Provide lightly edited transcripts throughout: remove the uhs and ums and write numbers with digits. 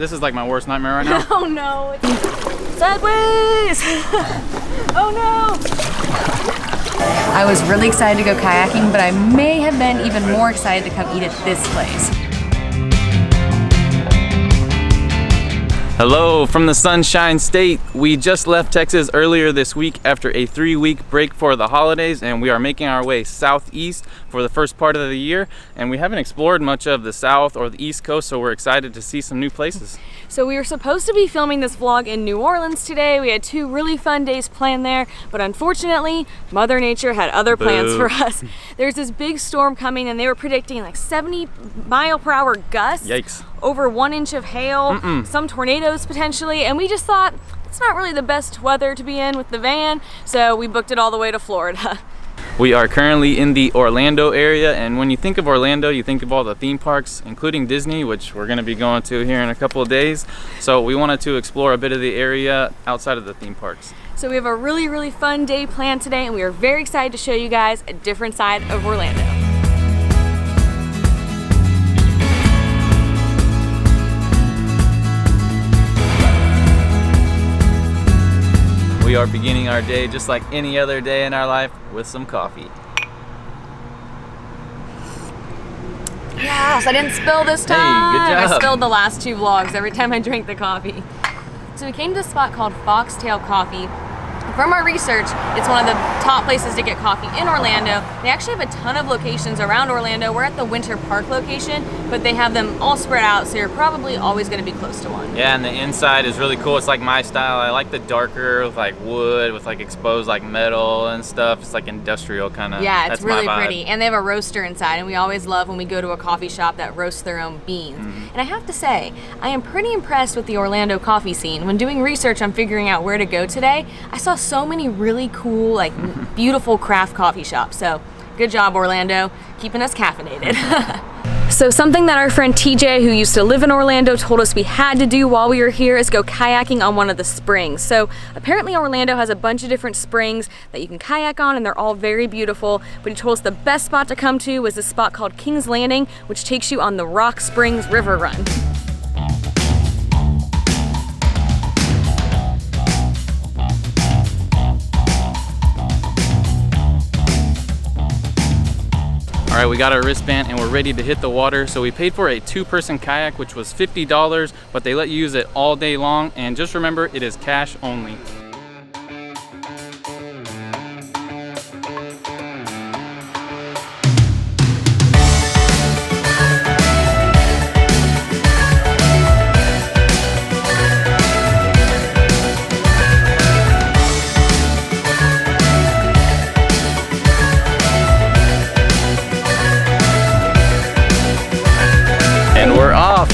This is like my worst nightmare right now. Oh no, it's sideways. Oh no. I was really excited to go kayaking, but I may have been even more excited to come eat at this place. Hello from the Sunshine State. We just left Texas earlier this week after a 3-week break for the holidays, and we are making our way southeast for the first part of the year, and we haven't explored much of the south or the east coast, so we're excited to see some new places. So we were supposed to be filming this vlog in New Orleans today. We had 2 really fun days planned there, but unfortunately, Mother Nature had other plans for us. There's this big storm coming, and they were predicting like 70-mile-per-hour gusts. Yikes. Over 1 inch of hail, some tornadoes potentially, and we just thought it's not really the best weather to be in with the van, so we booked it all the way to Florida. We are currently in the Orlando area, and when you think of Orlando, you think of all the theme parks, including Disney, which we're going to be going to here in a couple of days. So we wanted to explore a bit of the area outside of the theme parks. So we have a really fun day planned today, and we are very excited to show you guys a different side of Orlando. We are beginning our day just like any other day in our life with some coffee. Yes, I didn't spill this time. Hey, good job. I spilled the last 2 vlogs every time I drink the coffee. So we came to a spot called Foxtail Coffee. From our research, it's one of the top places to get coffee in Orlando. They actually have a ton of locations around Orlando. We're at the Winter Park location, but they have them all spread out, so you're probably always going to be close to one. Yeah, and the inside is really cool. It's like my style. I like the darker with like wood, with like exposed like metal and stuff. It's like industrial kind of. Yeah, it's really pretty. And they have a roaster inside, and we always love when we go to a coffee shop that roasts their own beans. And I have to say, I am pretty impressed with the Orlando coffee scene. When doing research on figuring out where to go today, I saw so many really cool, like beautiful craft coffee shops. So good job, Orlando, keeping us caffeinated. So something that our friend TJ, who used to live in Orlando, told us we had to do while we were here is go kayaking on one of the springs. So apparently Orlando has a bunch of different springs that you can kayak on, and they're all very beautiful. But he told us the best spot to come to was this spot called King's Landing, which takes you on the Rock Springs River Run. All right, we got our wristband and we're ready to hit the water. So we paid for a 2-person kayak, which was $50, but they let you use it all day long. And just remember, it is cash only. And we're off.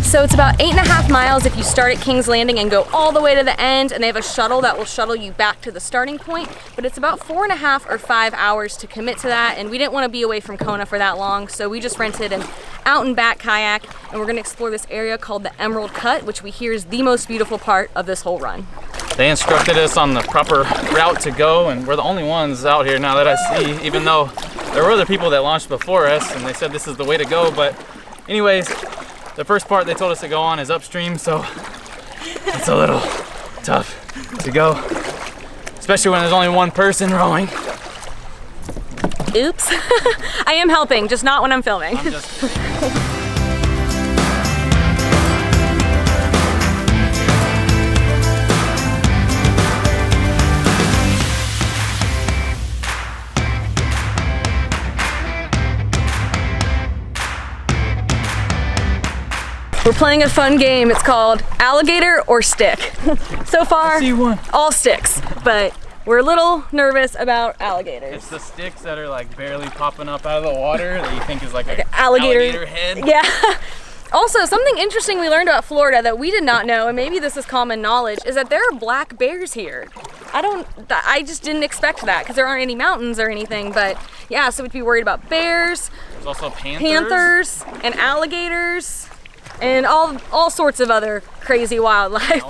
So it's about 8.5 miles if you start at King's Landing and go all the way to the end, and they have a shuttle that will shuttle you back to the starting point, but it's about 4.5 or 5 hours to commit to that, and we didn't want to be away from Kona for that long, so we just rented an out and back kayak, and we're going to explore this area called the Emerald Cut, which we hear is the most beautiful part of this whole run. They instructed us on the proper route to go, and we're the only ones out here now that I see, even though there were other people that launched before us and they said this is the way to go. But anyways, the first part they told us to go on is upstream, so it's a little tough to go, especially when there's only one person rowing. Oops. I am helping, just not when I'm filming. We're playing a fun game. It's called alligator or stick. So far, I see one. All sticks, but we're a little nervous about alligators. It's the sticks that are like barely popping up out of the water that you think is like an alligator head. Yeah. Also, something interesting we learned about Florida that we did not know, and maybe this is common knowledge, is that there are black bears here. I just didn't expect that because there aren't any mountains or anything, but yeah, so we'd be worried about bears. There's also panthers and alligators. and all sorts of other crazy wildlife.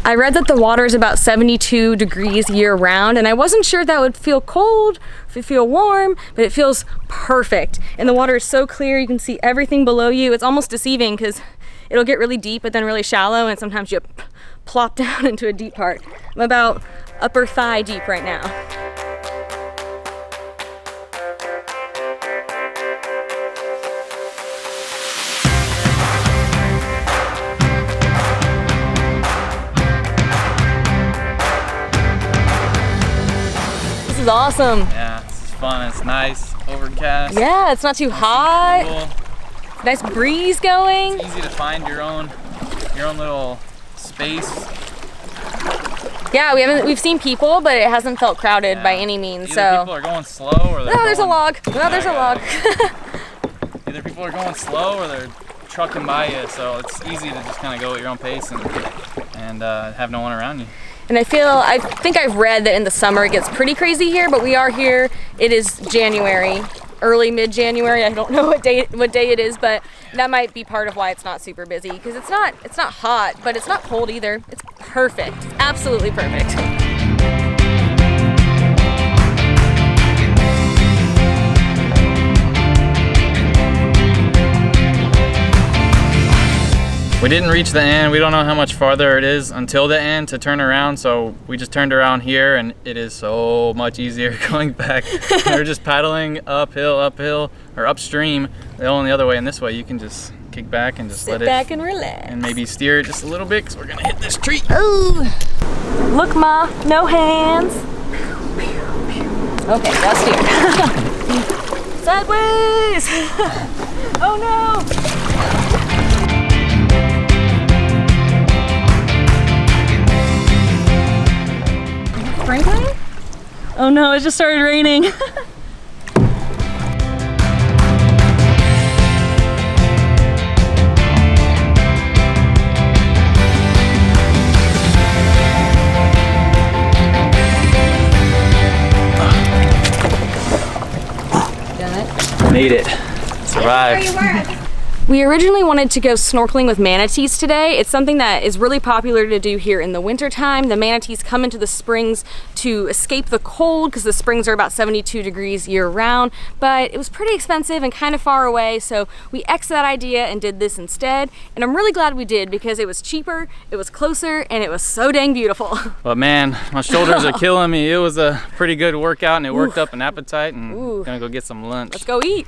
I read that the water is about 72 degrees year round, and I wasn't sure if that would feel cold, if it feel warm, but it feels perfect. And the water is so clear, you can see everything below you. It's almost deceiving because it'll get really deep but then really shallow, and sometimes you plop down into a deep part. I'm about upper thigh deep right now. This is awesome. Yeah, it's fun. It's nice, overcast. Yeah, it's not too hot. Cool. Nice breeze going. It's easy to find your own little space. Yeah, we've seen people, but it hasn't felt crowded by any means. Either so people are going slow, or they're there's a log. No, there's a log. Either people are going slow, or they're trucking by you. So it's easy to just kind of go at your own pace and have no one around you. And I think I've read that in the summer it gets pretty crazy here, but we are here. It is January, early mid-January. I don't know what day it is, but that might be part of why it's not super busy, because it's not hot, but it's not cold either. It's perfect. It's absolutely perfect. We didn't reach the end. We don't know how much farther it is until the end to turn around, so we just turned around here, and it is so much easier going back. We're just paddling uphill, or upstream. The only other way, and this way you can just kick back and just Sit back and relax. And maybe steer it just a little bit, because we're gonna hit this tree. Oh, look, Ma, no hands. Okay, now steer. Sideways. Oh no. Sprinkling? Oh no, it just started raining. Made it. Survived. We originally wanted to go snorkeling with manatees today. It's something that is really popular to do here in the wintertime. The manatees come into the springs to escape the cold because the springs are about 72 degrees year round, but it was pretty expensive and kind of far away, so we X'd that idea and did this instead. And I'm really glad we did because it was cheaper, it was closer, and it was so dang beautiful. But man, my shoulders are killing me. It was a pretty good workout, and it worked up an appetite, and gonna go get some lunch. Let's go eat.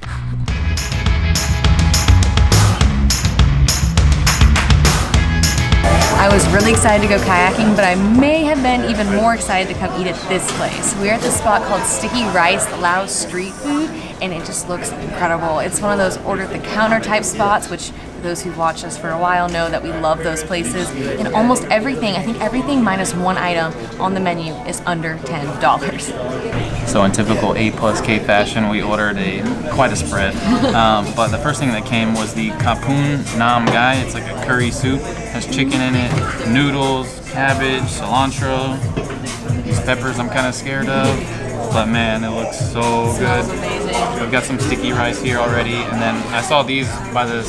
I was really excited to go kayaking, but I may have been even more excited to come eat at this place. We're at this spot called Sticky Rice Lao Street Food, and it just looks incredible. It's one of those order-at-the-counter type spots, which for those who've watched us for a while know that we love those places. And almost everything, I think everything minus one item on the menu is under $10. So in typical A+K fashion, we ordered quite a spread. But the first thing that came was the kapun nam gai. It's like a curry soup. Has chicken in it, noodles, cabbage, cilantro. These peppers I'm kind of scared of, but man, it looks so good. We've got some sticky rice here already, and then I saw these by the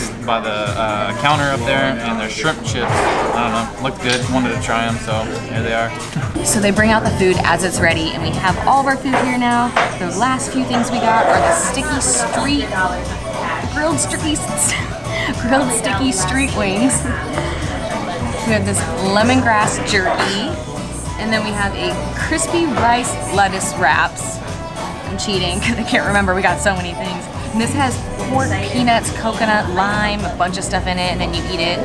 counter up there, and they're shrimp chips. I don't know, looked good. Wanted to try them, so here they are. So they bring out the food as it's ready, and we have all of our food here now. The last few things we got are the grilled sticky street wings. We have this lemongrass jerky, and then we have a crispy rice lettuce wraps. I'm cheating because I can't remember, we got so many things. And this has pork, peanuts, coconut, lime, a bunch of stuff in it, and then you eat it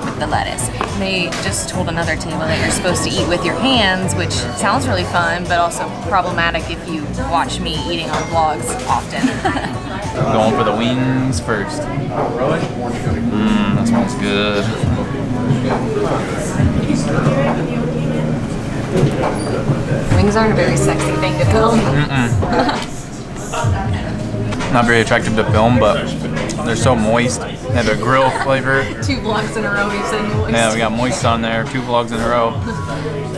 with the lettuce. And they just told another table that you're supposed to eat with your hands, which sounds really fun, but also problematic if you watch me eating on vlogs often. Going for the wings first. That smells good. Wings aren't a very sexy thing to film. Not very attractive to film, but they're so moist They have a grill flavor. 2 vlogs in a row we've said moist. Yeah, we got moist on there, 2 vlogs in a row.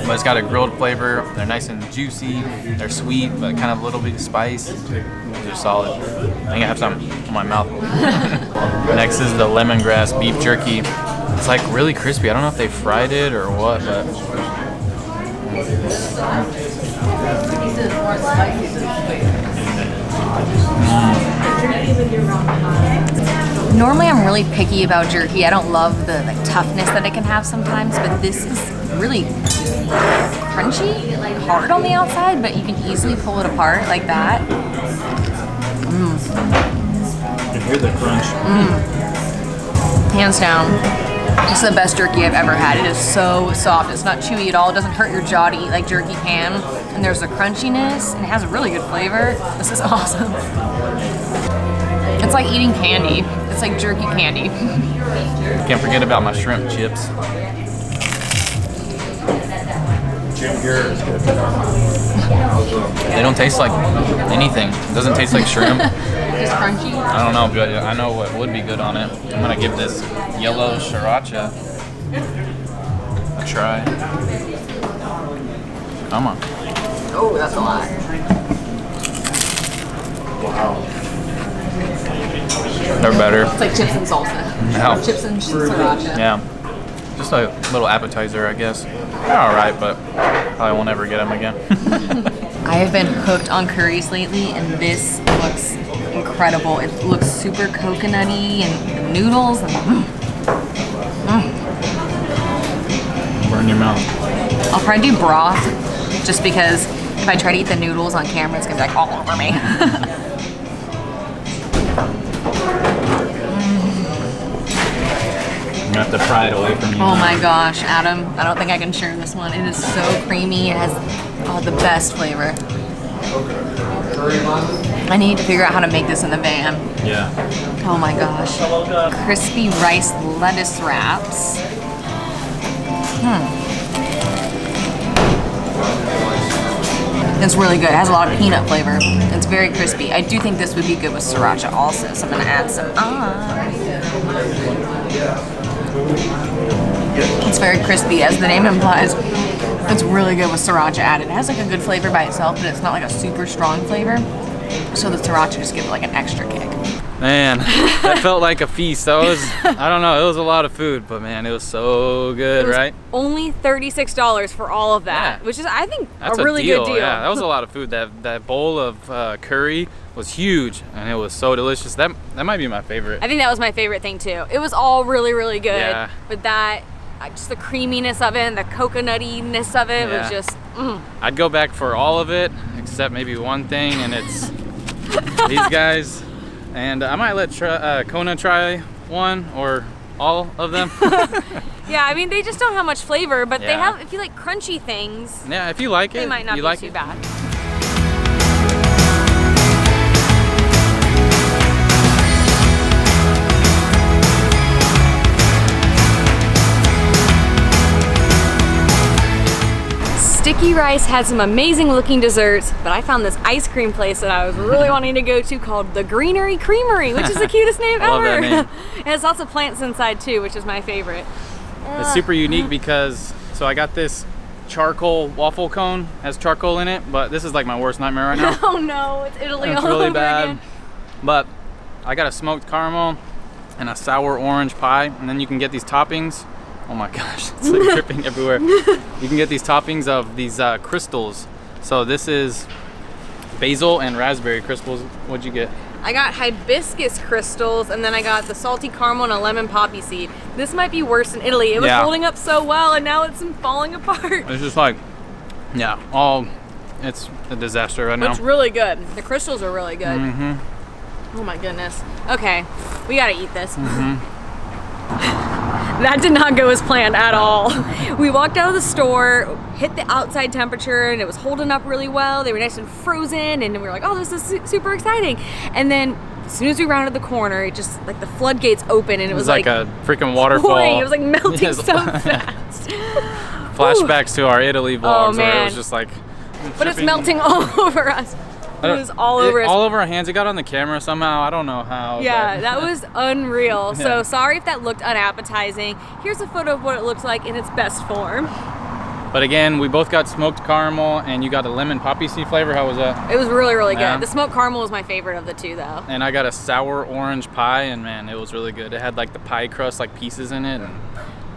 But it's got a grilled flavor. They're nice and juicy. They're sweet, but kind of a little bit of spice. They're solid. I think I have some in my mouth. Next is the lemongrass beef jerky. It's like really crispy. I don't know if they fried it or what, but Normally I'm really picky about jerky. I don't love the toughness that it can have sometimes, but this is really crunchy, hard on the outside, but you can easily pull it apart like that. you can hear the crunch. Hands down, it's the best jerky I've ever had. It is so soft. It's not chewy at all. It doesn't hurt your jaw to eat like jerky can. And there's a crunchiness, and it has a really good flavor. This is awesome. It's like eating candy. It's like jerky candy. Can't forget about my shrimp chips. They don't taste like anything. It doesn't taste like shrimp. Just crunchy. I don't know, but I know what would be good on it. I'm gonna give this yellow sriracha a try. Come on. Oh, that's a lot. Wow. They're better. It's like chips and salsa. No. Chips and sriracha. Yeah. Just a little appetizer, I guess. They're alright, but probably won't ever get them again. I have been hooked on curries lately, and this looks incredible. It looks super coconutty, and the noodles, and Burn your mouth. I'll probably do broth, just because if I try to eat the noodles on camera, it's gonna be like all over me. I'm gonna have to pry it away from you. Oh my gosh, Adam, I don't think I can share this one. It is so creamy. It has the best flavor. I need to figure out how to make this in the van. Yeah. Oh my gosh. Crispy rice lettuce wraps. It's really good. It has a lot of peanut flavor. It's very crispy. I do think this would be good with sriracha also, so I'm gonna add some on. It's very crispy, as the name implies. It's really good with sriracha added. It has like a good flavor by itself, but it's not like a super strong flavor. So the sriracha just gives it like an extra kick. Man, that felt like a feast. That was, I don't know, it was a lot of food, but man, it was so good, right? Only $36 for all of that, which is, I think, That's a really good deal. Yeah, that was a lot of food. That bowl of curry was huge, and it was so delicious. That might be my favorite. I think that was my favorite thing too. It was all really, really good. Yeah. But that, just the creaminess of it and the coconuttiness of it was just, I'd go back for all of it, except maybe one thing, and it's these guys. And I might let Kona try one or all of them. Yeah, I mean, they just don't have much flavor, but they have, if you like crunchy things, yeah, if you like it, they might not be too bad. Sticky Rice had some amazing looking desserts, but I found this ice cream place that I was really wanting to go to called the Greenery Creamery, which is the cutest name I love ever. that name. It has lots of plants inside too, which is my favorite. It's super unique because, so I got this charcoal waffle cone, has charcoal in it, but this is like my worst nightmare right now. Oh no, it's Italy It's all really over bad. again. But I got a smoked caramel and a sour orange pie, and then you can get these toppings. Oh my gosh, it's like dripping everywhere. You can get these toppings of these crystals. So this is basil and raspberry crystals. What'd you get? I got hibiscus crystals, and then I got the salty caramel and a lemon poppy seed. This might be worse in Italy. It was holding up so well, and now it's falling apart. It's just like, it's a disaster right now. It's really good. The crystals are really good. Oh my goodness. Okay, we gotta eat this. That did not go as planned at all. We walked out of the store, hit the outside temperature, and it was holding up really well. They were nice and frozen, and we were like, oh, this is super exciting. And then as soon as we rounded the corner, it just, like, the floodgates opened, and it was like a freaking waterfall. Pouring. It was like melting so fast. Flashbacks to our Italy vlogs where it was just like But it's melting all over us. It was all over us. All over our hands. It got on the camera somehow. I don't know how. Yeah, but. that was unreal. Yeah. So sorry if that looked unappetizing. Here's a photo of what it looks like in its best form. But again, we both got smoked caramel, and you got a lemon poppy seed flavor. How was that? It was really, really good. Yeah. The smoked caramel was my favorite of the two, though. And I got a sour orange pie, and man, it was really good. It had like the pie crust, like pieces in it. And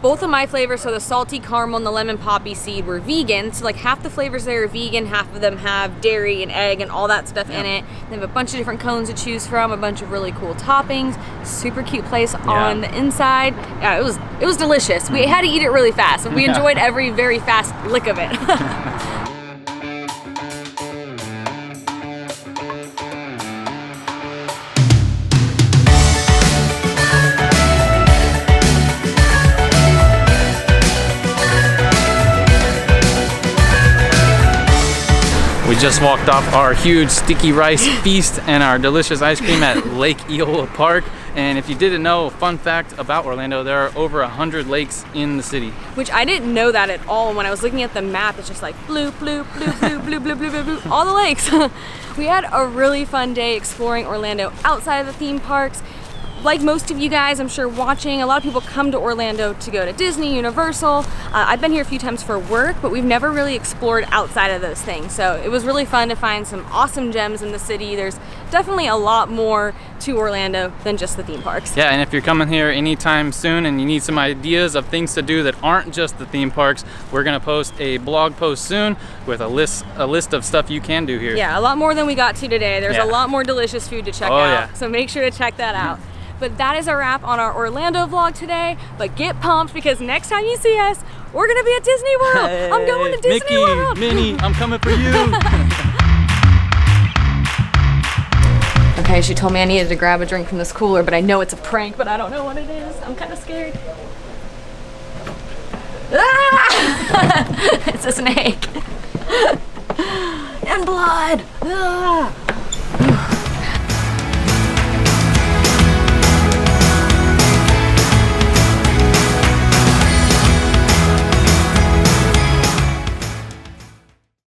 Both of my flavors, so the salty caramel and the lemon poppy seed, were vegan. So like half the flavors there are vegan, half of them have dairy and egg and all that stuff in it. They have a bunch of different cones to choose from, a bunch of really cool toppings. Super cute place on the inside. Yeah, it was delicious. We had to eat it really fast, and we enjoyed every very fast lick of it. we just walked off our huge sticky rice feast and our delicious ice cream at Lake Eola Park. And if you didn't know, fun fact about Orlando, there are over 100 lakes in the city. Which I didn't know that at all. When I was looking at the map, it's just like blue, blue, blue, blue, blue, blue, blue, blue, blue, all the lakes. We had a really fun day exploring Orlando outside of the theme parks. Like most of you guys, I'm sure watching, a lot of people come to Orlando to go to Disney, Universal. I've been here a few times for work, but we've never really explored outside of those things. So it was really fun to find some awesome gems in the city. There's definitely a lot more to Orlando than just the theme parks. Yeah, and if you're coming here anytime soon and you need some ideas of things to do that aren't just the theme parks, we're gonna post a blog post soon with a list of stuff you can do here. Yeah, a lot more than we got to today. There's a lot more delicious food to check out. Yeah. So make sure to check that out. But that is a wrap on our Orlando vlog today. But get pumped, because next time you see us, we're gonna be at Disney World. Hey, I'm going to Disney Mickey, World. Minnie, I'm coming for you. Okay, she told me I needed to grab a drink from this cooler, but I know it's a prank, but I don't know what it is. I'm kind of scared. Ah! It's a snake. And blood. Ah!